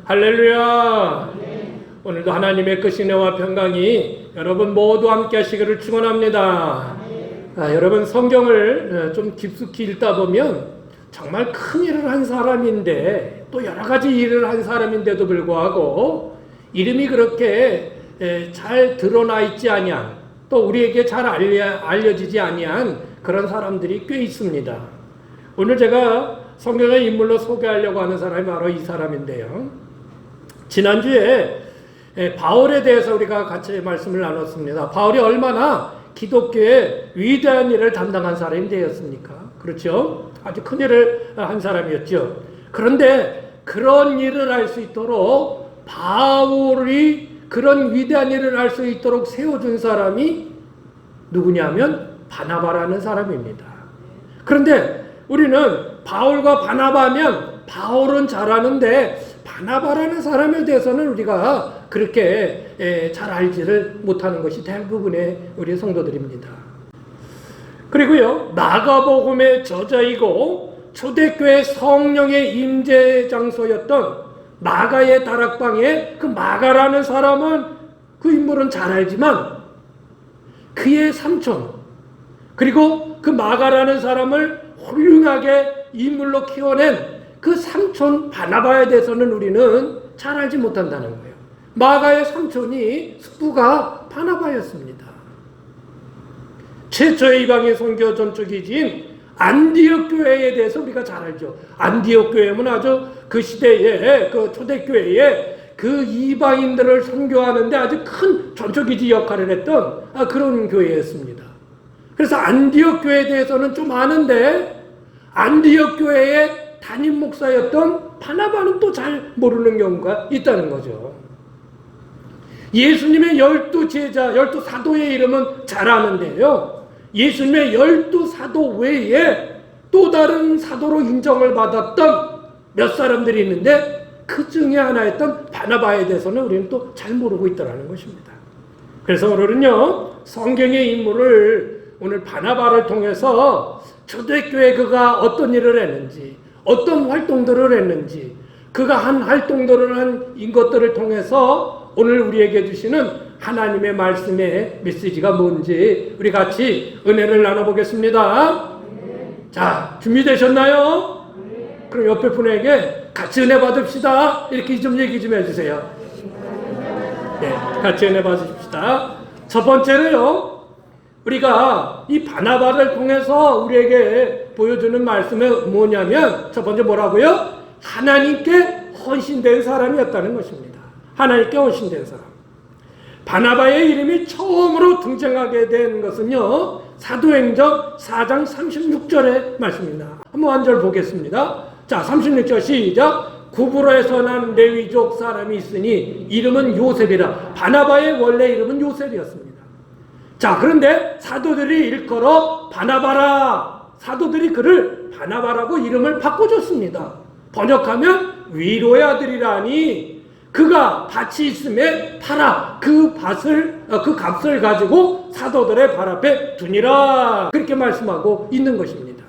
할렐루야. 오늘도 하나님의 그 은혜와 평강이 여러분 모두 함께 하시기를 축원합니다. 여러분 성경을 좀 깊숙이 읽다 보면 정말 큰 일을 한 사람인데 또 여러 가지 일을 한 사람인데도 불구하고 이름이 그렇게 잘 드러나 있지 아니한, 또 우리에게 잘 알려지지 아니한 그런 사람들이 꽤 있습니다. 오늘 제가 성경의 인물로 소개하려고 하는 사람이 바로 이 사람인데요. 지난주에 바울에 대해서 우리가 같이 말씀을 나눴습니다. 바울이 얼마나 기독교의 위대한 일을 담당한 사람이 되었습니까? 그렇죠? 아주 큰 일을 한 사람이었죠. 그런데 그런 일을 할 수 있도록 바울이 그런 위대한 일을 할 수 있도록 세워준 사람이 누구냐면 바나바라는 사람입니다. 그런데 우리는 바울과 바나바면 바울은 잘하는데 바나바라는 사람에 대해서는 우리가 그렇게 잘 알지를 못하는 것이 대부분의 우리 성도들입니다. 그리고요, 마가복음의 저자이고 초대교회 성령의 임재 장소였던 마가의 다락방에 그 마가라는 사람은, 그 인물은 잘 알지만 그의 삼촌, 그리고 그 마가라는 사람을 훌륭하게 인물로 키워낸 그 삼촌 바나바에 대해서는 우리는 잘 알지 못한다는 거예요. 마가의 삼촌이 숙부가 바나바였습니다. 최초의 이방인 선교 전초기지인 안디옥 교회에 대해서 우리가 잘 알죠. 안디옥 교회는 아주 그 시대에 그 초대교회에 그 이방인들을 선교하는데 아주 큰 전초기지 역할을 했던 그런 교회였습니다. 그래서 안디옥 교회에 대해서는 좀 아는데 안디옥 교회의 담임 목사였던 바나바는 또 잘 모르는 경우가 있다는 거죠. 예수님의 12제자, 12사도의 이름은 잘 아는데요. 예수님의 12사도 외에 또 다른 사도로 인정을 받았던 몇 사람들이 있는데 그 중에 하나였던 바나바에 대해서는 우리는 또 잘 모르고 있다는 것입니다. 그래서 오늘은요, 성경의 인물을 오늘 바나바를 통해서 초대교회 그가 어떤 일을 했는지, 어떤 활동들을 했는지, 그가 한 활동들을 한 것들을 통해서 오늘 우리에게 주시는 하나님의 말씀의 메시지가 뭔지 우리 같이 은혜를 나눠보겠습니다. 자, 준비되셨나요? 그럼 옆에 분에게 같이 은혜 받읍시다. 이렇게 좀 얘기 좀 해주세요. 네, 같이 은혜 받읍시다. 첫 번째로요, 우리가 이 바나바를 통해서 우리에게 보여주는 말씀은 뭐냐면, 첫 번째 뭐라고요? 하나님께 헌신된 사람이었다는 것입니다. 하나님께 헌신된 사람. 바나바의 이름이 처음으로 등장하게 된 것은요, 사도행전 4장 36절의 말씀입니다. 한번 한 절 보겠습니다. 자, 36절 시작. 구브로에서 난 레위족 사람이 있으니 이름은 요셉이라. 바나바의 원래 이름은 요셉이었습니다. 자, 그런데 사도들이 일컬어 바나바라, 사도들이 그를 바나바라고 이름을 바꿔줬습니다. 번역하면 위로의 아들이라니, 그가 밭이 있음에 팔아 그 값을 가지고 사도들의 발 앞에 두니라, 그렇게 말씀하고 있는 것입니다.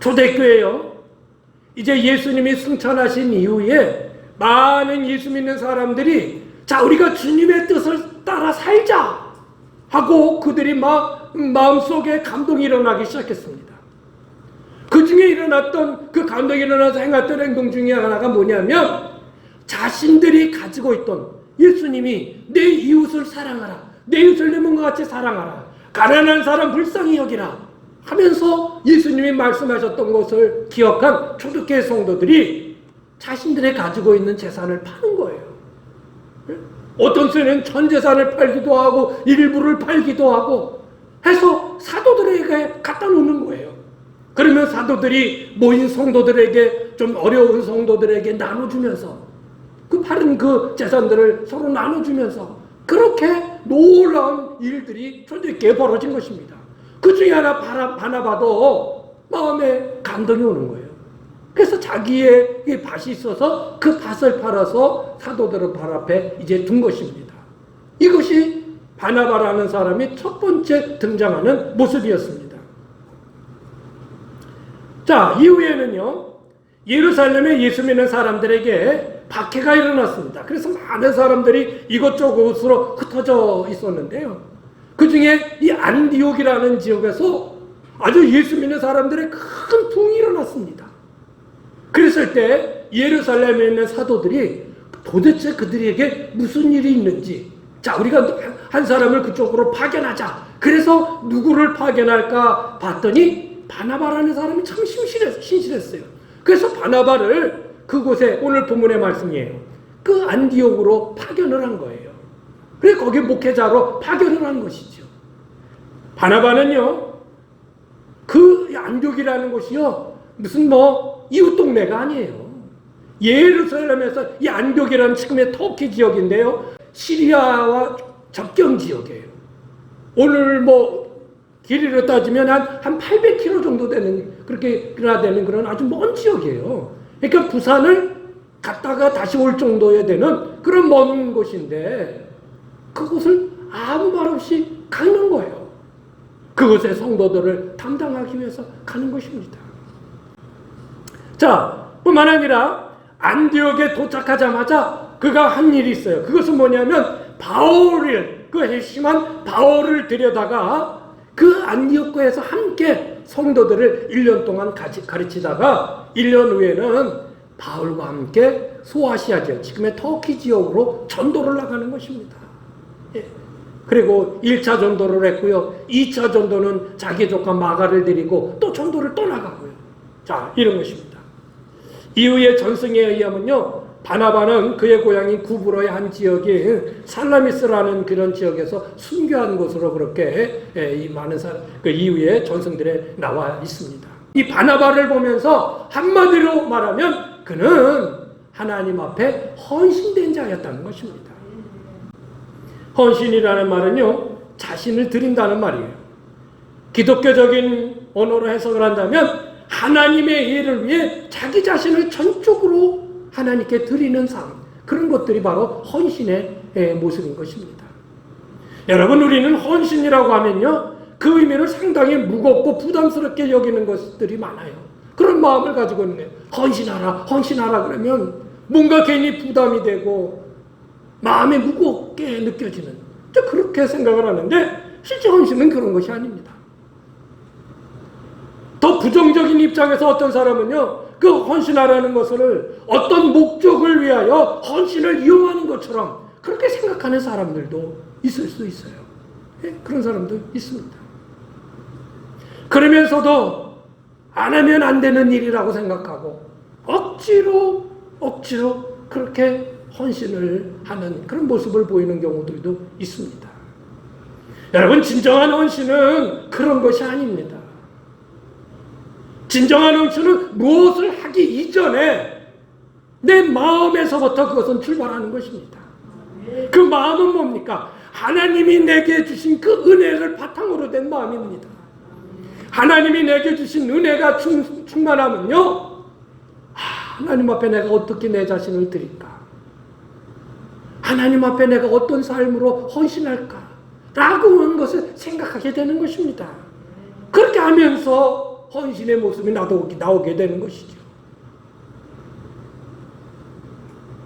초대교회요, 이제 예수님이 승천하신 이후에 많은 예수 믿는 사람들이 자, 우리가 주님의 뜻을 따라 살자 하고 그들이 막 마음속에 감동이 일어나기 시작했습니다. 그 중에 일어났던, 그 감동이 일어나서 행했던 행동 중에 하나가 뭐냐면, 자신들이 가지고 있던, 예수님이 내 이웃을 사랑하라, 내 이웃을 내 몸과 같이 사랑하라, 가난한 사람 불쌍히 여기라 하면서 예수님이 말씀하셨던 것을 기억한 초대교회 성도들이 자신들이 가지고 있는 재산을 파는 거예요. 어떤 때는 전 재산을 팔기도 하고 일부를 팔기도 하고 해서 사도들에게 갖다 놓는 거예요. 그러면 사도들이 모인 성도들에게, 좀 어려운 성도들에게 나눠주면서 그 파는 그 재산들을 서로 나눠주면서 그렇게 놀라운 일들이 초대교회에 벌어진 것입니다. 그 중에 하나 바나바도 마음에 감동이 오는 거예요. 그래서 자기의 밭이 있어서 그 밭을 팔아서 사도들의 발 앞에 이제 둔 것입니다. 이것이 바나바라는 사람이 첫 번째 등장하는 모습이었습니다. 자, 이후에는요, 예루살렘에 예수 믿는 사람들에게 박해가 일어났습니다. 그래서 많은 사람들이 이곳저곳으로 흩어져 있었는데요. 그 중에 이 안디옥이라는 지역에서 아주 예수 믿는 사람들의 큰 붕이 일어났습니다. 그랬을 때 예루살렘에 있는 사도들이 도대체 그들에게 무슨 일이 있는지, 자, 우리가 한 사람을 그쪽으로 파견하자. 그래서 누구를 파견할까 봤더니 바나바라는 사람이 참 신실했어요. 그래서 바나바를 그곳에, 오늘 본문의 말씀이에요, 그 안디옥으로 파견을 한 거예요. 그래 거기 목회자로 파견을 한 것이죠. 바나바는요, 그 안디옥이라는 곳이요, 무슨 뭐 이웃 동네가 아니에요. 예루살렘에서 이 안디옥이라는 지금의 터키 지역인데요, 시리아와 접경 지역이에요. 오늘 뭐 길이로 따지면 한 800km 정도 되는, 그렇게나 되는 그런 아주 먼 지역이에요. 그러니까 부산을 갔다가 다시 올 정도에 되는 그런 먼 곳인데 그곳을 아무 말 없이 가는 거예요. 그곳의 성도들을 담당하기 위해서 가는 것입니다. 자, 뿐만 아니라 안디옥에 도착하자마자 그가 한 일이 있어요. 그것은 뭐냐면 바울을, 그 핵심한 바울을 데려다가 그 안디옥교에서 함께 성도들을 1년 동안 가르치다가 1년 후에는 바울과 함께 소아시아 지역, 지금의 터키 지역으로 전도를 나가는 것입니다. 예. 그리고 1차 전도를 했고요. 2차 전도는 자기 조카 마가를 데리고 또 전도를 또 나가고요. 자, 이런 것입니다. 이후에 전승에 의하면요, 바나바는 그의 고향인 구브로의 한 지역인 살라미스라는 그런 지역에서 순교한 곳으로 그렇게 이 많은 그 이후에 전승들에 나와 있습니다. 이 바나바를 보면서 한마디로 말하면 그는 하나님 앞에 헌신된 자였다는 것입니다. 헌신이라는 말은요, 자신을 드린다는 말이에요. 기독교적인 언어로 해석을 한다면 하나님의 일을 위해 자기 자신을 전적으로 하나님께 드리는 삶, 그런 것들이 바로 헌신의 모습인 것입니다. 여러분, 우리는 헌신이라고 하면요, 그 의미를 상당히 무겁고 부담스럽게 여기는 것들이 많아요. 그런 마음을 가지고 있는 거예요. 헌신하라, 헌신하라 그러면 뭔가 괜히 부담이 되고 마음이 무겁게 느껴지는, 그렇게 생각을 하는데 실제 헌신은 그런 것이 아닙니다. 더 부정적인 입장에서 어떤 사람은요, 그 헌신하라는 것을 어떤 목적을 위하여 헌신을 이용하는 것처럼 그렇게 생각하는 사람들도 있을 수 있어요. 예? 그런 사람도 있습니다. 그러면서도 안 하면 안 되는 일이라고 생각하고 억지로 그렇게 헌신을 하는 그런 모습을 보이는 경우들도 있습니다. 여러분, 진정한 헌신은 그런 것이 아닙니다. 진정한 헌신은 무엇을 하기 이전에 내 마음에서부터 그것은 출발하는 것입니다. 그 마음은 뭡니까? 하나님이 내게 주신 그 은혜를 바탕으로 된 마음입니다. 하나님이 내게 주신 은혜가 충만하면요, 하나님 앞에 내가 어떻게 내 자신을 드릴까? 하나님 앞에 내가 어떤 삶으로 헌신할까? 라고 하는 것을 생각하게 되는 것입니다. 그렇게 하면서 헌신의 모습이 나오게 되는 것이죠.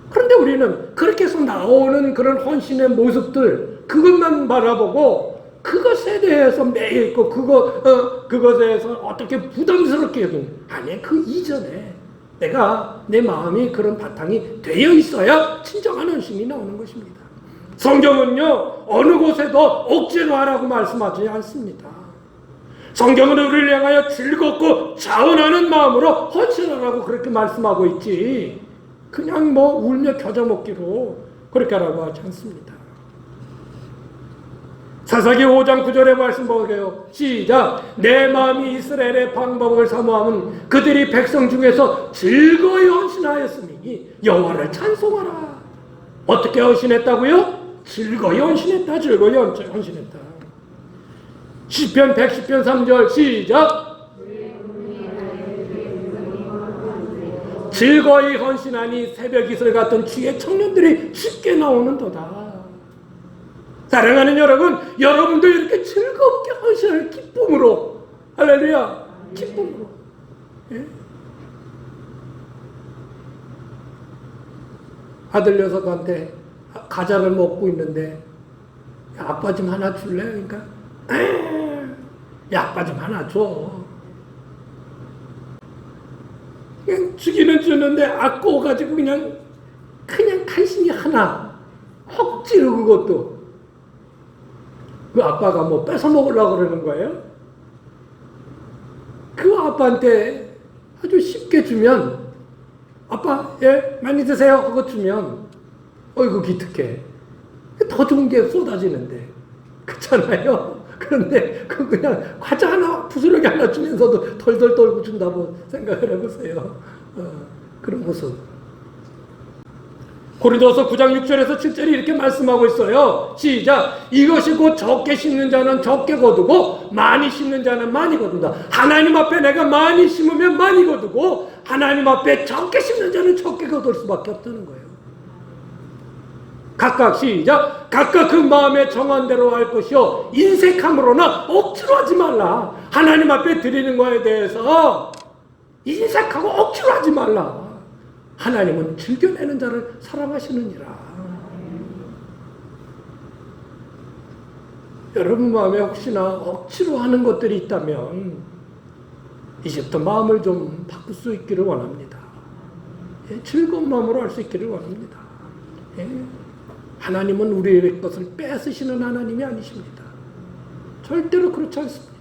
그런데 우리는 그렇게 해서 나오는 그런 헌신의 모습들, 그것만 바라보고 그것에 대해서 매일 그것에 대해서 어떻게 부담스럽게 여기는, 아니, 그 이전에 내가 내 마음이 그런 바탕이 되어 있어야 진정한 헌신이 나오는 것입니다. 성경은요, 어느 곳에도 억지로 하라고 말씀하지 않습니다. 성경은 우리를 향하여 즐겁고 자원하는 마음으로 헌신하라고 그렇게 말씀하고 있지, 그냥 뭐 울며 겨자 먹기로 그렇게 하라고 하지 않습니다. 사사기 5장 9절의 말씀 보게요. 시작. 내 마음이 이스라엘의 방법을 사모함은 그들이 백성 중에서 즐거이 헌신하였으니 여호와를 찬송하라. 어떻게 헌신했다고요? 즐거이 헌신했다. 즐거이 헌신했다. 시편 110편 3절 시작. 즐거이 헌신하니 새벽 이슬 같은 주의 청년들이 쉽게 나오는도다. 사랑하는 여러분, 여러분도 이렇게 즐겁게 헌신을 기쁨으로, 할렐루야, 기쁨으로. 예? 아들 녀석한테 과자를 먹고 있는데 야, 아빠 좀 하나 줄래? 그러니까 야, 아빠 좀 하나 줘. 그냥 주기는 주는데 아까워가지고 그냥 간신히 하나 억지로 그것도 그 아빠가 뭐 뺏어 먹으려고 그러는 거예요. 그 아빠한테 아주 쉽게 주면 아빠 예 많이 드세요 그거 주면 어이구 기특해. 더 좋은 게 쏟아지는데 그렇잖아요. 그런데 그 그냥 과자 하나 부스러기 하나 주면서도 덜덜 떨고 준다고 생각을 해보세요. 그런 모습. 고린도서 9장 6절에서 7절이 이렇게 말씀하고 있어요. 시작. 이것이 곧 적게 심는 자는 적게 거두고 많이 심는 자는 많이 거둔다. 하나님 앞에 내가 많이 심으면 많이 거두고 하나님 앞에 적게 심는 자는 적게 거둘 수밖에 없다는 거예요. 각각 시작. 각각 그 마음에 정한 대로 할 것이요 인색함으로나 억지로 하지 말라. 하나님 앞에 드리는 거에 대해서 인색하고 억지로 하지 말라. 하나님은 즐겨내는 자를 사랑하시느니라. 여러분 마음에 혹시나 억지로 하는 것들이 있다면 이제부터 마음을 좀 바꿀 수 있기를 원합니다. 예, 즐거운 마음으로 할 수 있기를 원합니다. 예. 하나님은 우리의 것을 뺏으시는 하나님이 아니십니다. 절대로 그렇지 않습니다.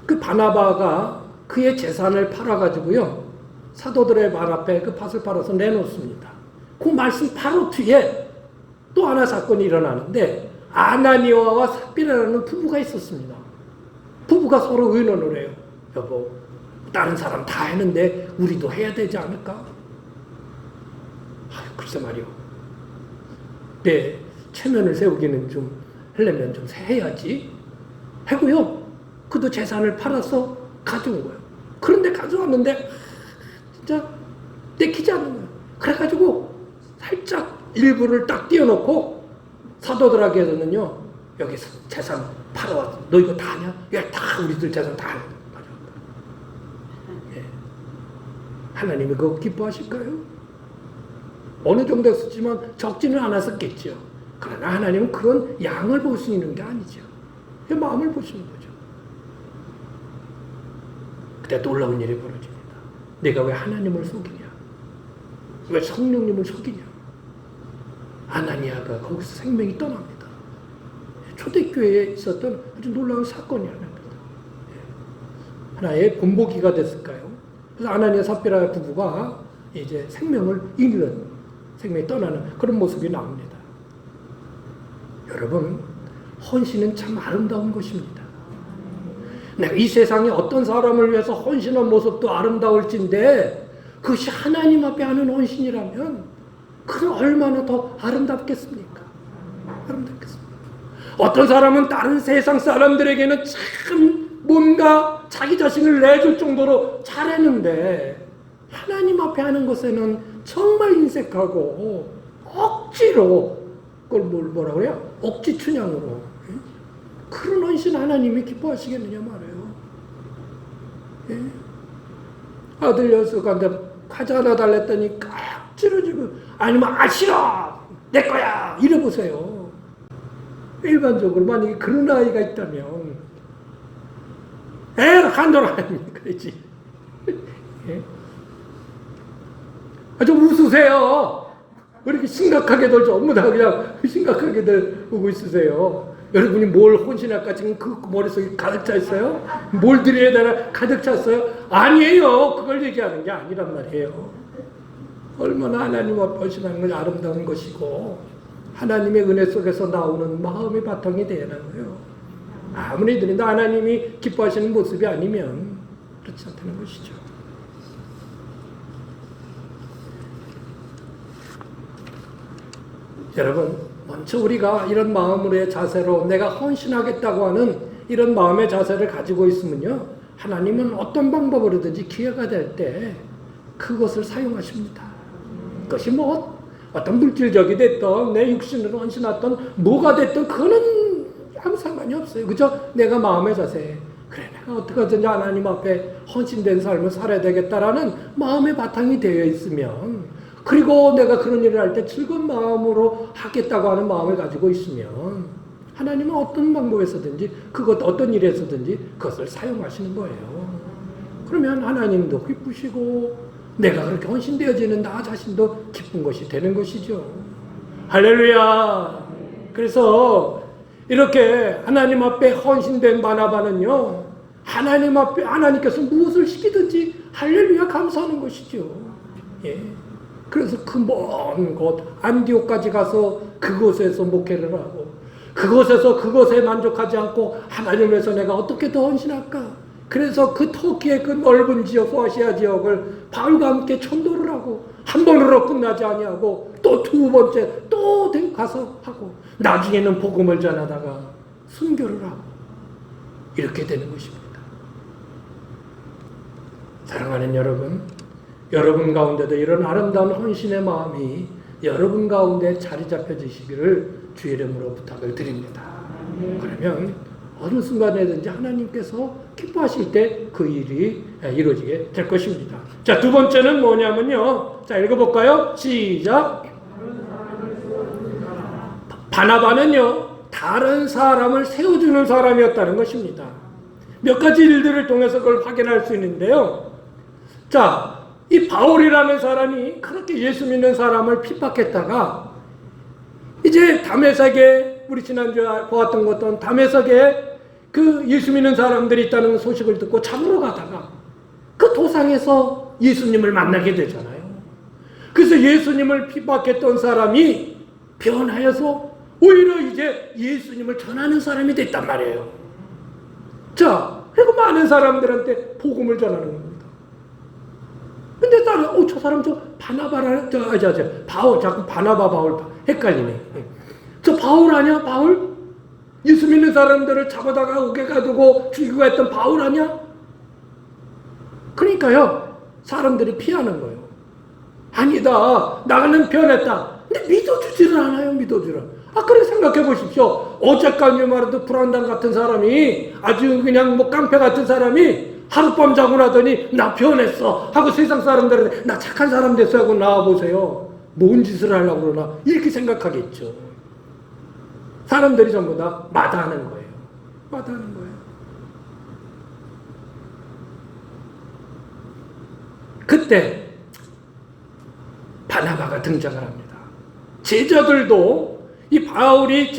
그 바나바가 그의 재산을 팔아가지고요 사도들의 말 앞에 그 밭을 팔아서 내놓습니다. 그 말씀 바로 뒤에 또 하나 사건이 일어나는데 아나니아와 삽비라라는 부부가 있었습니다. 부부가 서로 의논을 해요. 여보, 다른 사람 다 했는데 우리도 해야 되지 않을까? 아유, 글쎄 말이요. 내 체면을 세우기는 좀 하려면 좀 해야지. 하고요. 그도 재산을 팔아서 가져온 거예요. 그런데 가져왔는데 진짜 내키지 않는 거예요. 그래가지고 살짝 일부를 딱 띄워놓고 사도들에게서는요. 여기 재산 팔아왔어. 너 이거 다 하냐? 야, 다 우리들 재산 다 가져왔다. 예. 하나님이 그거 기뻐하실까요? 어느 정도 했었지만 적지는 않았었겠죠. 그러나 하나님은 그런 양을 보시는 게 아니죠. 마음을 보시는 거죠. 그때 놀라운 일이 벌어집니다. 내가 왜 하나님을 속이냐? 왜 성령님을 속이냐? 아나니아가 거기서 생명이 떠납니다. 초대교회에 있었던 아주 놀라운 사건이 하나입니다. 하나의 본보기가 됐을까요? 그래서 아나니아 삽비라 부부가 이제 생명을 잃는, 생명이 떠나는 그런 모습이 나옵니다. 여러분, 헌신은 참 아름다운 것입니다. 이 세상에 어떤 사람을 위해서 헌신한 모습도 아름다울진데 그것이 하나님 앞에 하는 헌신이라면 그건 얼마나 더 아름답겠습니까? 아름답겠습니까? 어떤 사람은 다른 세상 사람들에게는 참 뭔가 자기 자신을 내줄 정도로 잘했는데 하나님 앞에 하는 것에는 정말 인색하고 억지로 그걸 뭐라 그래요? 억지 춘향으로 그런 헌신 하나님이 기뻐하시겠느냐 말이에요. 예? 아들 녀석한테 과자 하나 달랬더니 깍지로 지고 아니면 싫어 내 거야 이래보세요. 일반적으로 만약에 그런 아이가 있다면 한돈 아닙니까? 그렇지. 예? 좀 웃으세요. 왜 이렇게 심각하게들 전부 다 그냥 심각하게들 보고 있으세요. 여러분이 뭘 헌신할까 지금 그 머릿속에 가득 차 있어요? 뭘 드려야 되나 가득 찼어요? 아니에요. 그걸 얘기하는 게 아니란 말이에요. 얼마나 하나님 앞에 헌신하는 건 아름다운 것이고 하나님의 은혜 속에서 나오는 마음의 바탕이 되는 거예요. 아무리 드린다 하나님이 기뻐하시는 모습이 아니면 그렇지 않다는 것이죠. 여러분, 먼저 우리가 이런 마음으로의 자세로 내가 헌신하겠다고 하는 이런 마음의 자세를 가지고 있으면요, 하나님은 어떤 방법으로든지 기회가 될 때 그것을 사용하십니다. 그것이 뭐 어떤 물질적이 됐던 내 육신으로 헌신했던 뭐가 됐던 그거는 아무 상관이 없어요. 그죠? 내가 마음의 자세. 그래, 내가 어떻게 하든지 하나님 앞에 헌신된 삶을 살아야 되겠다라는 마음의 바탕이 되어 있으면, 그리고 내가 그런 일을 할 때 즐거운 마음으로 하겠다고 하는 마음을 가지고 있으면 하나님은 어떤 방법에서든지 어떤 일에서든지 그것을 사용하시는 거예요. 그러면 하나님도 기쁘시고 내가 그렇게 헌신되어지는 나 자신도 기쁜 것이 되는 것이죠. 할렐루야. 그래서 이렇게 하나님 앞에 헌신된 바나바는요, 하나님 앞에 하나님께서 무엇을 시키든지 할렐루야 감사하는 것이죠. 예. 그래서 그 먼 곳 안디옥까지 가서 그곳에서 목회를 하고, 그것에 만족하지 않고 하나님을 위해서 내가 어떻게 더 헌신할까? 그래서 그 터키의 그 넓은 지역, 소아시아 지역을 바울과 함께 전도를 하고, 한 번으로 끝나지 아니하고 또 두 번째 또 가서 하고, 나중에는 복음을 전하다가 순교를 하고, 이렇게 되는 것입니다. 사랑하는 여러분 가운데도 이런 아름다운 헌신의 마음이 여러분 가운데 자리 잡혀지시기를 주의 이름으로 부탁을 드립니다. 그러면 어느 순간에든지 하나님께서 기뻐하실 때 그 일이 이루어지게 될 것입니다. 자, 두 번째는 뭐냐면요. 자, 읽어볼까요? 시작. 바나바는요, 다른 사람을 세워주는 사람이었다는 것입니다. 몇 가지 일들을 통해서 그걸 확인할 수 있는데요. 자, 이 바울이라는 사람이 그렇게 예수 믿는 사람을 핍박했다가 이제 다메섹에, 우리 지난주에 보았던 것던 다메섹에 그 예수 믿는 사람들이 있다는 소식을 듣고 잡으러 가다가 그 도상에서 예수님을 만나게 되잖아요. 그래서 예수님을 핍박했던 사람이 변하여서 오히려 이제 예수님을 전하는 사람이 됐단 말이에요. 자, 그리고 많은 사람들한테 복음을 전하는 겁니다. 근데 다른, 저 사람 바나바라, 바울, 자꾸 바울, 헷갈리네. 저 바울 아니야? 바울? 예수 믿는 사람들을 잡아다가 옥에 가두고 죽이고 했던 바울 아니야? 그러니까요, 사람들이 피하는 거예요. 아니다, 나는 변했다. 근데 믿어주지를 않아요, 그래 생각해 보십시오. 어제까지 말해도 불안당 같은 사람이, 아주 그냥 깡패 같은 사람이 하룻밤 자고 나더니 나 변했어 하고 세상 사람들은 나 착한 사람 됐어 하고 나와보세요. 뭔 짓을 하려고 그러나 이렇게 생각하겠죠. 사람들이 전부 다 마다하는 거예요. 그때 바나바가 등장을 합니다. 제자들도 이 바울이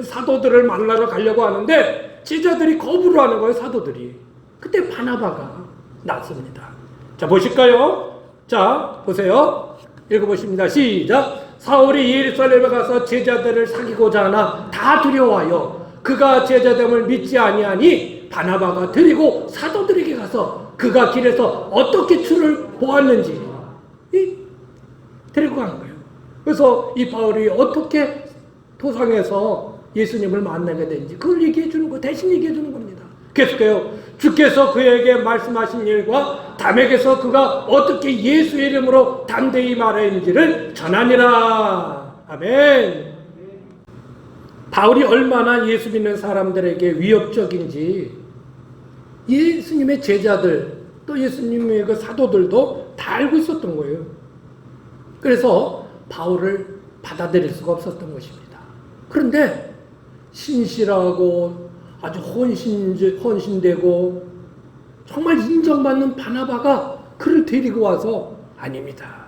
사도들을 만나러 가려고 하는데 제자들이 거부를 하는 거예요, 사도들이. 그때 바나바가 났습니다. 자, 보실까요? 자, 보세요. 읽어보십니다. 시작. 사울이 예루살렘에 가서 제자들을 사귀고자 하나 다 두려워하여 그가 제자됨을 믿지 아니하니 바나바가 데리고 사도들에게 가서 그가 길에서 어떻게 주를 보았는지 데리고 간 거예요. 그래서 이 바울이 어떻게 도상에서 예수님을 만나게 된지 그걸 얘기해 주는 거, 대신 얘기해 주는 겁니다. 계속해요. 주께서 그에게 말씀하신 일과 담에게서 그가 어떻게 예수의 이름으로 담대히 말하는지를 전하니라. 아멘. 바울이 얼마나 예수 믿는 사람들에게 위협적인지 예수님의 제자들, 또 예수님의 그 사도들도 다 알고 있었던 거예요. 그래서 바울을 받아들일 수가 없었던 것입니다. 그런데 신실하고 아주 헌신되고 정말 인정받는 바나바가 그를 데리고 와서, 아닙니다,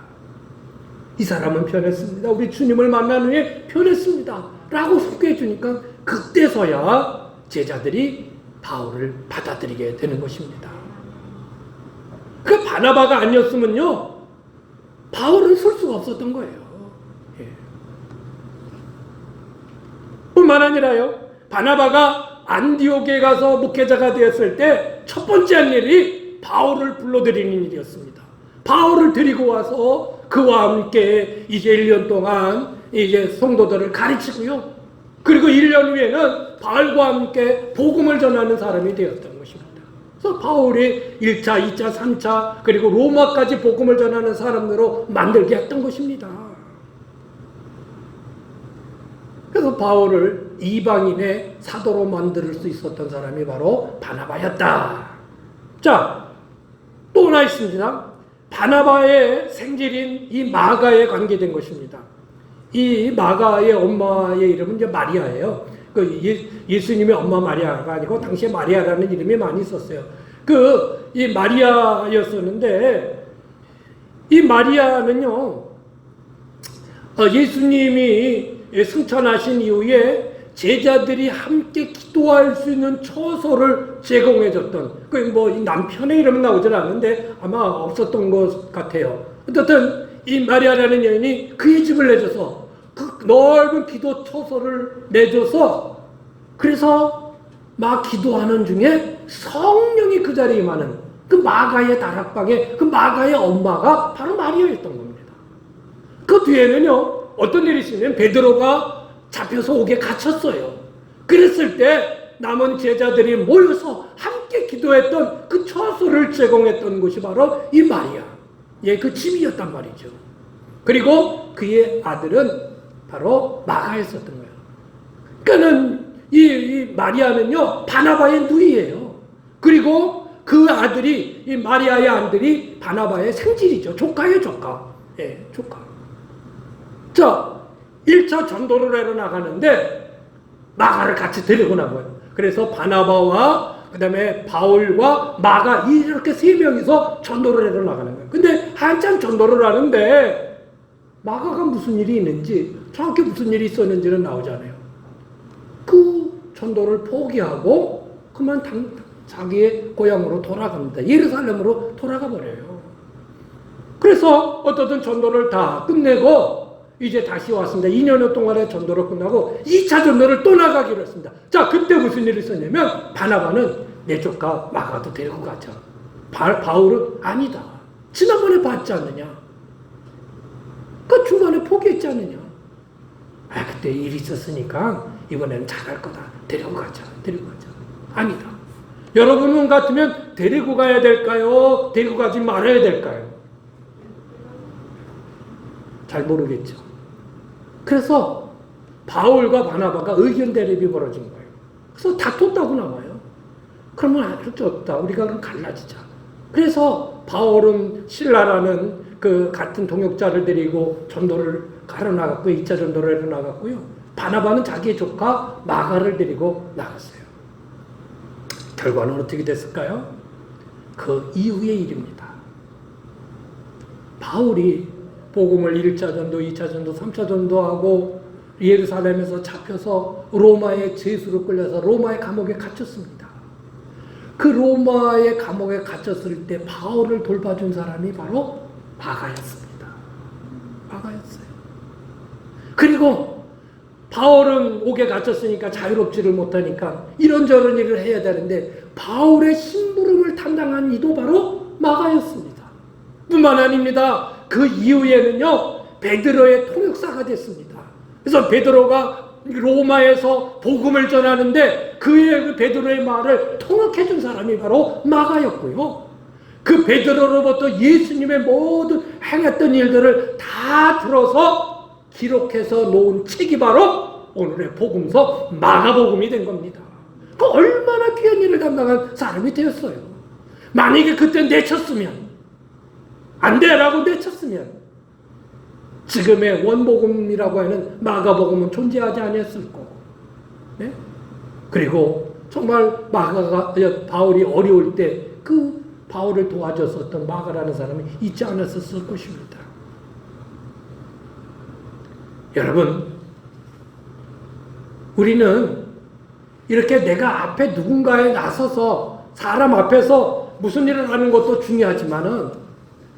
이 사람은 변했습니다, 우리 주님을 만난 후에 변했습니다 라고 소개해 주니까 그때서야 제자들이 바울을 받아들이게 되는 것입니다. 그 바나바가 아니었으면요, 바울은 설 수가 없었던 거예요. 예. 뿐만 아니라요, 바나바가 안디옥에 가서 목회자가 되었을 때 첫 번째 한 일이 바울을 불러들이는 일이었습니다. 바울을 데리고 와서 그와 함께 이제 1년 동안 이제 성도들을 가르치고요. 그리고 1년 후에는 바울과 함께 복음을 전하는 사람이 되었던 것입니다. 그래서 바울이 1차, 2차, 3차 그리고 로마까지 복음을 전하는 사람으로 만들게 했던 것입니다. 그래서 바울을 이방인의 사도로 만들 수 있었던 사람이 바로 바나바였다. 자, 하나 있습니다. 바나바의 생질인 이 마가에 관계된 것입니다. 이 마가의 엄마의 이름은 이제 마리아예요. 예수님의 엄마 마리아가 아니고 당시에 마리아라는 이름이 많이 있었어요. 이 마리아였었는데, 이 마리아는요, 예수님이 승천하신 이후에 제자들이 함께 기도할 수 있는 처소를 제공해줬던, 남편의 이름은 나오질 않는데 아마 없었던 것 같아요. 어쨌든 이 마리아라는 여인이 그의 집을 내줘서 그 넓은 기도 처소를 내줘서, 그래서 막 기도하는 중에 성령이 그 자리에 임하는 그 마가의 다락방에 그 마가의 엄마가 바로 마리아였던 겁니다. 그 뒤에는요, 어떤 일이 있으면 베드로가 잡혀서 옥에 갇혔어요. 그랬을 때 남은 제자들이 모여서 함께 기도했던 그 처소를 제공했던 곳이 바로 이 마리아, 그 집이었단 말이죠. 그리고 그의 아들은 바로 마가였었던 거예요. 그러니까는 이 마리아는요, 바나바의 누이예요. 그리고 그 아들이, 이 마리아의 아들이 바나바의 생질이죠. 조카예요, 조카. 조카. 자, 1차 전도를 해러 나가는데 마가를 같이 데리고 나가요. 그래서 바나바와 그 다음에 바울과 마가 이렇게 세 명이서 전도를 해러 나가는 거예요. 근데 한참 전도를 하는데 마가가 무슨 일이 있는지, 정확히 무슨 일이 있었는지는 나오잖아요. 그 전도를 포기하고 그만 자기의 고향으로 돌아갑니다. 예루살렘으로 돌아가 버려요. 그래서 어떻든 전도를 다 끝내고 이제 다시 왔습니다. 2년 동안의 전도를 끝나고 2차 전도를 또 나가기로 했습니다. 자, 그때 무슨 일이 있었냐면 바나바는 내 조카 마가도 데리고 가자. 바울은 아니다. 지난번에 봤지 않느냐. 그 중간에 포기했지 않느냐. 그때 일이 있었으니까 이번에는 잘할 거다. 데리고 가자. 아니다. 여러분 같으면 데리고 가야 될까요? 데리고 가지 말아야 될까요? 잘 모르겠죠. 그래서 바울과 바나바가 의견 대립이 벌어진 거예요. 그래서 다퉜다고 나와요. 그러면 할 수 없다. 우리가 그럼 갈라지자. 그래서 바울은 신라라는 그 같은 동역자를 데리고 전도를 가러 나갔고 2차 전도를 하러 나갔고요. 바나바는 자기의 조카 마가를 데리고 나갔어요. 결과는 어떻게 됐을까요? 그 이후의 일입니다. 바울이 복음을 1차 전도, 2차 전도, 3차 전도하고 예루살렘에서 잡혀서 로마의 죄수로 끌려서 로마의 감옥에 갇혔습니다. 그 로마의 감옥에 갇혔을 때 바울을 돌봐준 사람이 바로 마가였습니다. 마가였어요. 그리고 바울은 옥에 갇혔으니까 자유롭지를 못하니까 이런저런 일을 해야 되는데 바울의 심부름을 담당한 이도 바로 마가였습니다. 뿐만 아닙니다. 그 이후에는요, 베드로의 통역사가 됐습니다. 그래서 베드로가 로마에서 복음을 전하는데 그 베드로의 말을 통역해준 사람이 바로 마가였고요. 그 베드로로부터 예수님의 모든 행했던 일들을 다 들어서 기록해서 놓은 책이 바로 오늘의 복음서 마가복음이 된 겁니다. 그 얼마나 귀한 일을 담당한 사람이 되었어요. 만약에 그때 내쳤으면, 안 돼라고 내쳤으면 지금의 원복음이라고 하는 마가복음은 존재하지 않았을 거고, 네? 그리고 정말 바울이 어려울 때 그 바울을 도와줬었던 마가라는 사람이 있지 않았을 것입니다. 여러분, 우리는 이렇게 내가 앞에 누군가에 나서서 사람 앞에서 무슨 일을 하는 것도 중요하지만은,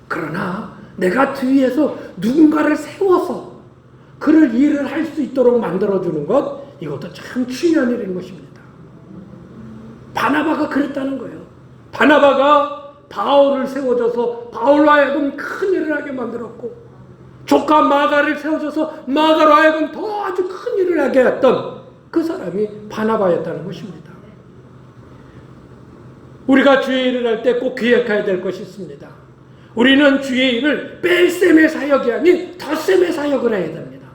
그러나 내가 뒤에서 누군가를 세워서 그를 일을 할 수 있도록 만들어주는 것, 이것도 참 중요한 일인 것입니다. 바나바가 그랬다는 거예요. 바나바가 바울을 세워줘서 바울로 하여금 큰 일을 하게 만들었고, 조카 마가를 세워줘서 마가로 하여금 더 아주 큰 일을 하게 했던 그 사람이 바나바였다는 것입니다. 우리가 주의 일을 할 때 꼭 기억해야 될 것이 있습니다. 우리는 주의 일을 뺄셈의 사역이 아닌 덧셈의 사역을 해야 됩니다.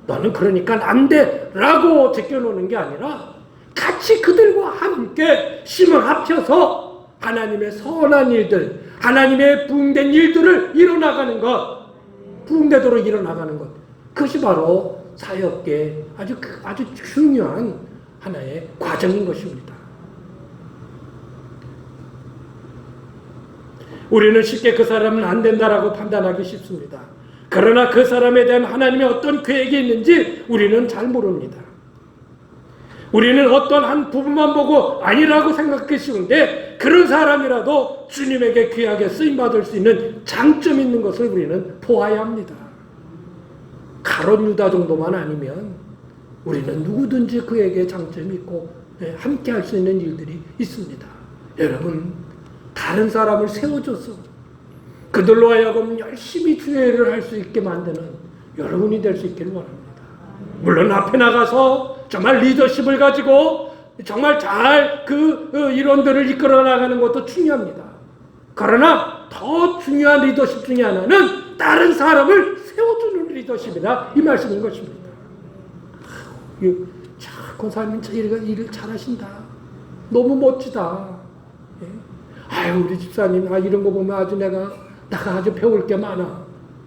너는 그러니까 안 돼 라고 제껴놓는 게 아니라 같이 그들과 함께 힘을 합쳐서 하나님의 선한 일들, 하나님의 부흥된 일들을 이뤄나가는 것, 부흥되도록 이뤄나가는 것, 그것이 바로 사역의 아주 중요한 하나의 과정인 것입니다. 우리는 쉽게 그 사람은 안 된다라고 판단하기 쉽습니다. 그러나 그 사람에 대한 하나님의 어떤 계획이 있는지 우리는 잘 모릅니다. 우리는 어떤 한 부분만 보고 아니라고 생각하기 쉬운데, 그런 사람이라도 주님에게 귀하게 쓰임받을 수 있는 장점이 있는 것을 우리는 보아야 합니다. 가룟 유다 정도만 아니면 우리는 누구든지 그에게 장점이 있고 함께 할 수 있는 일들이 있습니다. 여러분, 다른 사람을 세워줘서 그들로 하여금 열심히 주의 일을 할 수 있게 만드는 여러분이 될 수 있기를 원합니다. 물론 앞에 나가서 정말 리더십을 가지고 정말 잘 일원들을 이끌어 나가는 것도 중요합니다. 그러나 더 중요한 리더십 중에 하나는 다른 사람을 세워주는 리더십이다, 이 말씀인 것입니다. 권사님 저 일을 잘하신다, 너무 멋지다. 아유, 우리 집사님 이런 거 보면 내가 아주 배울 게 많아,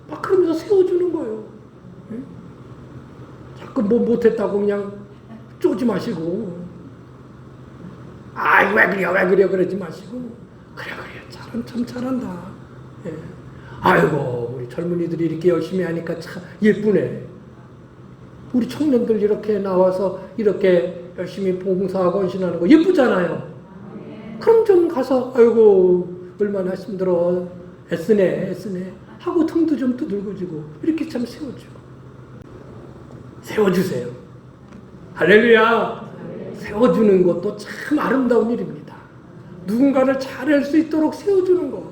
막 그러면서 세워주는 거예요. 자꾸 뭐 못했다고 그냥 쪼지 마시고, 왜 그래 그러지 마시고, 그래 참 잘한다. 아이고, 우리 젊은이들이 이렇게 열심히 하니까 참 예쁘네. 우리 청년들 이렇게 나와서 이렇게 열심히 봉사하고 헌신하는 거 예쁘잖아요. 그럼 좀 가서 아이고 얼마나 힘들어, 애쓰네 하고 등도 좀 두들겨주고 이렇게 참 세워주세요. 할렐루야. 세워주는 것도 참 아름다운 일입니다. 누군가를 잘할 수 있도록 세워주는 거.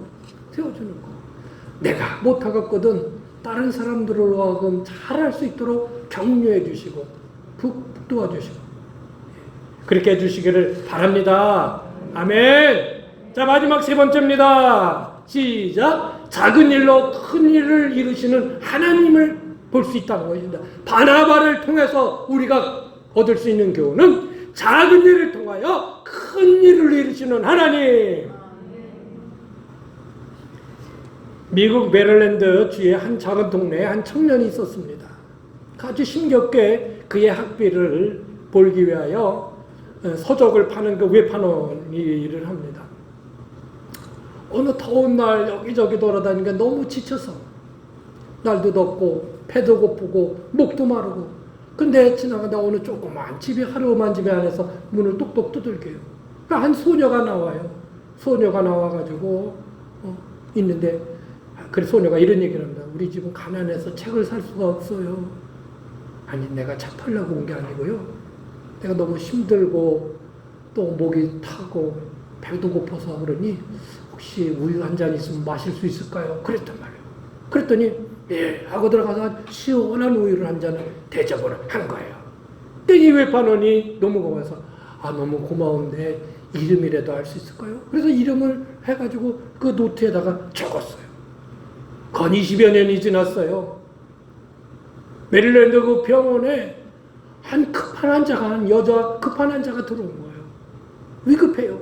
내가 못하겠거든 다른 사람들로 하여금 잘할 수 있도록 격려해 주시고 도와주시고 그렇게 해주시기를 바랍니다. 아멘. 자, 마지막 세 번째입니다. 시작. 작은 일로 큰 일을 이루시는 하나님을 볼 수 있다는 것입니다. 바나바를 통해서 우리가 얻을 수 있는 교훈은 작은 일을 통하여 큰 일을 이루시는 하나님. 미국 메릴랜드 주의 한 작은 동네에 한 청년이 있었습니다. 아주 힘겹게 그의 학비를 벌기 위하여 서적을 파는 그 외판원 일을 합니다. 어느 더운 날 여기저기 돌아다니니까 너무 지쳐서 날도 덥고 배도 고프고 목도 마르고, 근데 지나가다 어느 조그만 집이 하루만 집에 안에서 문을 똑똑 두들겨요. 한 소녀가 나와요. 소녀가 나와가지고 있는데, 그 소녀가 이런 얘기를 합니다. 우리 집은 가난해서 책을 살 수가 없어요. 아니, 내가 책 팔려고 온 게 아니고요, 내가 너무 힘들고 또 목이 타고 배도 고파서 그러니 혹시 우유 한 잔 있으면 마실 수 있을까요? 그랬단 말이에요. 그랬더니 예 하고 들어가서 시원한 우유를 한 잔을 대접을 한 거예요. 이 외판원이 너무 고마워서 너무 고마운데 이름이라도 알 수 있을까요? 그래서 이름을 해가지고 그 노트에다가 적었어요. 건 20여 년이 지났어요. 메릴랜드 그 병원에 한 여자 급한 환자가 들어온 거예요. 위급해요.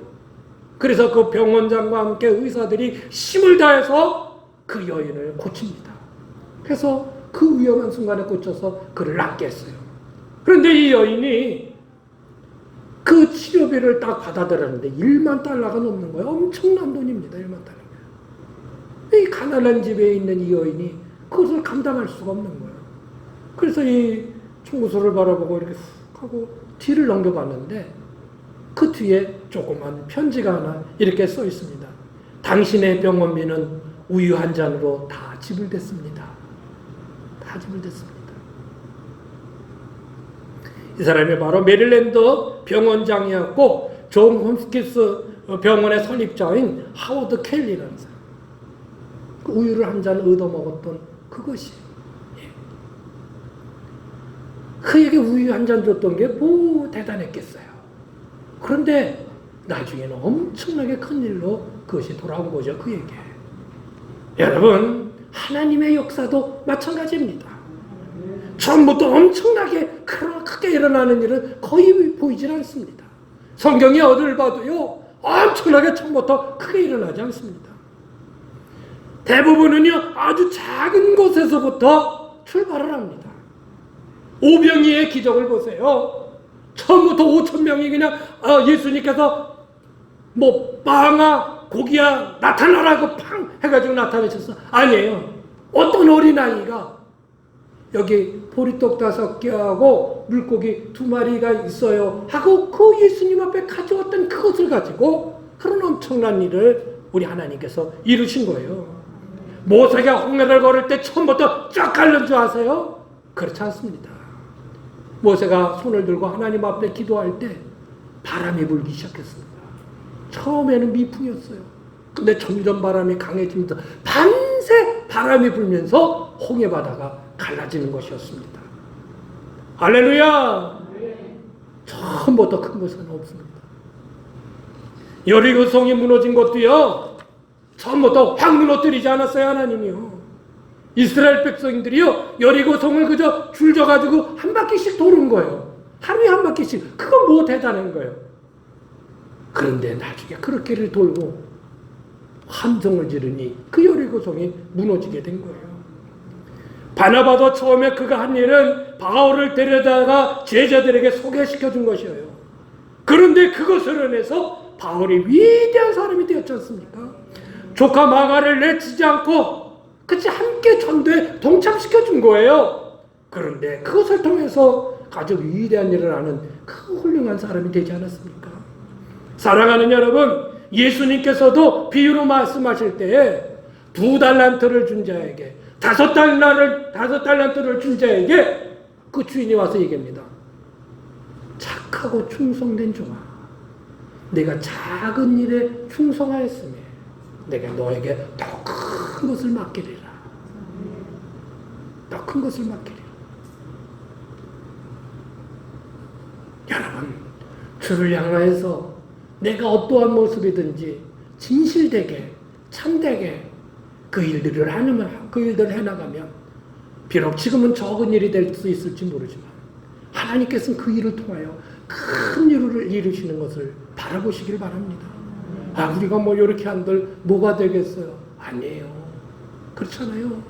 그래서 그 병원장과 함께 의사들이 힘을 다해서 그 여인을 고칩니다. 그래서 그 위험한 순간에 고쳐서 그를 낫게 했어요. 그런데 이 여인이 그 치료비를 딱 받아들였는데 1만 달러가 넘는 거예요. 엄청난 돈입니다. 1만 달러. 이 가난한 집에 있는 이 여인이 그것을 감당할 수가 없는 거예요. 그래서 이 총구소를 바라보고 이렇게 훅 하고 뒤를 넘겨봤는데 그 뒤에 조그만 편지가 하나 이렇게 써 있습니다. 당신의 병원비는 우유 한 잔으로 다 지불됐습니다. 다 지불됐습니다. 이 사람이 바로 메릴랜드 병원장이었고 존 홈스키스 병원의 설립자인 하워드 켈리라는 사람. 그 우유를 한 잔 얻어먹었던 그것이, 그에게 우유 한 잔 줬던 게 뭐 대단했겠어요. 그런데 나중에는 엄청나게 큰 일로 그것이 돌아온 거죠, 그에게. 여러분, 하나님의 역사도 마찬가지입니다. 처음부터 엄청나게 크게 일어나는 일은 거의 보이질 않습니다. 성경이 어딜 봐도요, 엄청나게 처음부터 크게 일어나지 않습니다. 대부분은요 아주 작은 곳에서부터 출발을 합니다. 오병이의 기적을 보세요. 처음부터 5,000명이 그냥 예수님께서 뭐 빵아 고기야 나타나라고 팡 해가지고 나타내셨어. 아니에요. 어떤 어린아이가 여기 보리떡 5개하고 물고기 2마리가 있어요 하고 그 예수님 앞에 가져왔던 그것을 가지고 그런 엄청난 일을 우리 하나님께서 이루신 거예요. 모세가 홍해를 걸을 때 처음부터 쫙 갈른 줄 아세요? 그렇지 않습니다. 모세가 손을 들고 하나님 앞에 기도할 때 바람이 불기 시작했습니다. 처음에는 미풍이었어요. 근데 점점 바람이 강해지면서 밤새 바람이 불면서 홍해 바다가 갈라지는 것이었습니다. 할렐루야! 처음부터 큰 것은 없습니다. 여리고성이 무너진 것도요, 처음부터 확 무너뜨리지 않았어요, 하나님이요. 이스라엘 백성들이요, 여리고성을 그저 줄져가지고 한 바퀴씩 도는 거예요. 하루에 한 바퀴씩. 그건 뭐 대단한 거예요. 그런데 나중에 그렇게를 돌고 함성을 지르니 그 여리고성이 무너지게 된 거예요. 바나바도 처음에 그가 한 일은 바울을 데려다가 제자들에게 소개시켜 준 것이에요. 그런데 그것을 인해서 바울이 위대한 사람이 되었지 않습니까? 조카 마가를 내치지 않고 같이 함께 전도에 동참시켜 준 거예요. 그런데 그것을 통해서 아주 위대한 일을 하는 그 훌륭한 사람이 되지 않았습니까? 사랑하는 여러분, 예수님께서도 비유로 말씀하실 때에 2달란트를 준 자에게 5달란트를 준 자에게 그 주인이 와서 얘기합니다. 착하고 충성된 종아, 내가 작은 일에 충성하였으며 내가 너에게 더 큰 것을 맡기리라. 더 큰 것을 맡기리라. 여러분, 주를 향하여서 내가 어떠한 모습이든지 진실되게 참되게 그 일들을 해나가면 비록 지금은 적은 일이 될 수 있을지 모르지만 하나님께서는 그 일을 통하여 큰 일을 이루시는 것을 바라보시길 바랍니다. 우리가 뭐 이렇게 한들 뭐가 되겠어요? 아니에요. 그렇잖아요.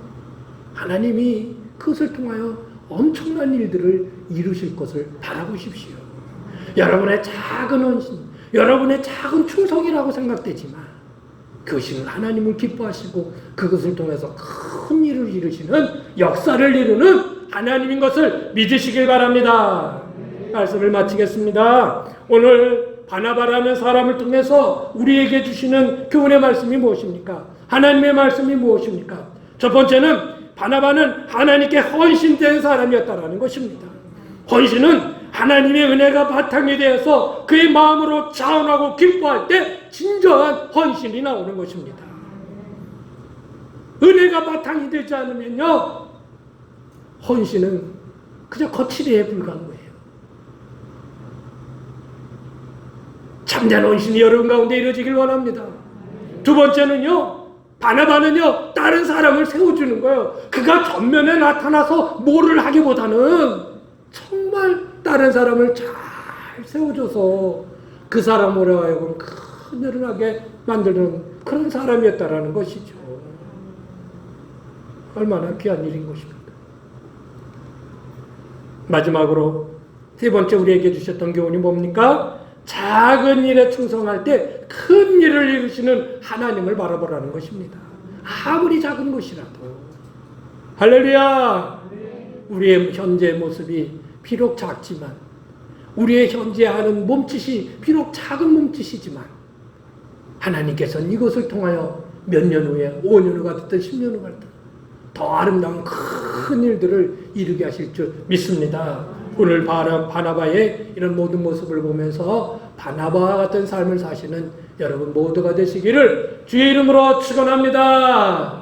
하나님이 그것을 통하여 엄청난 일들을 이루실 것을 바라보십시오. 여러분의 작은 헌신, 여러분의 작은 충성이라고 생각되지만 그것이 하나님을 기뻐하시고 그것을 통해서 큰 일을 이루시는, 역사를 이루는 하나님인 것을 믿으시길 바랍니다. 말씀을 마치겠습니다. 오늘 바나바라는 사람을 통해서 우리에게 주시는 교훈의 말씀이 무엇입니까? 하나님의 말씀이 무엇입니까? 첫 번째는 바나바는 하나님께 헌신된 사람이었다는 것입니다. 헌신은 하나님의 은혜가 바탕이 되어서 그의 마음으로 자원하고 기뻐할 때 진정한 헌신이 나오는 것입니다. 은혜가 바탕이 되지 않으면요, 헌신은 그저 거칠이에 불과한 거예요. 참된 헌신이 여러분 가운데 이루어지길 원합니다. 두 번째는요, 바나바는요, 다른 사람을 세워주는 거예요. 그가 전면에 나타나서 뭐를 하기보다는 정말 다른 사람을 잘 세워줘서 그 사람으로 하여금 큰 일을 하게 만드는 그런 사람이었다라는 것이죠. 얼마나 귀한 일인 것입니까? 마지막으로 세 번째 우리에게 주셨던 교훈이 뭡니까? 작은 일에 충성할 때 큰 일을 이루시는 하나님을 바라보라는 것입니다. 아무리 작은 것이라도. 할렐루야! 우리의 현재 모습이 비록 작지만, 우리의 현재 하는 몸짓이 비록 작은 몸짓이지만 하나님께서는 이것을 통하여 몇 년 후에 5년 후가 됐든 10년 후가 됐든 더 아름다운 큰 일들을 이루게 하실 줄 믿습니다. 오늘 바나바의 이런 모든 모습을 보면서 바나바와 같은 삶을 사시는 여러분 모두가 되시기를 주의 이름으로 축원합니다.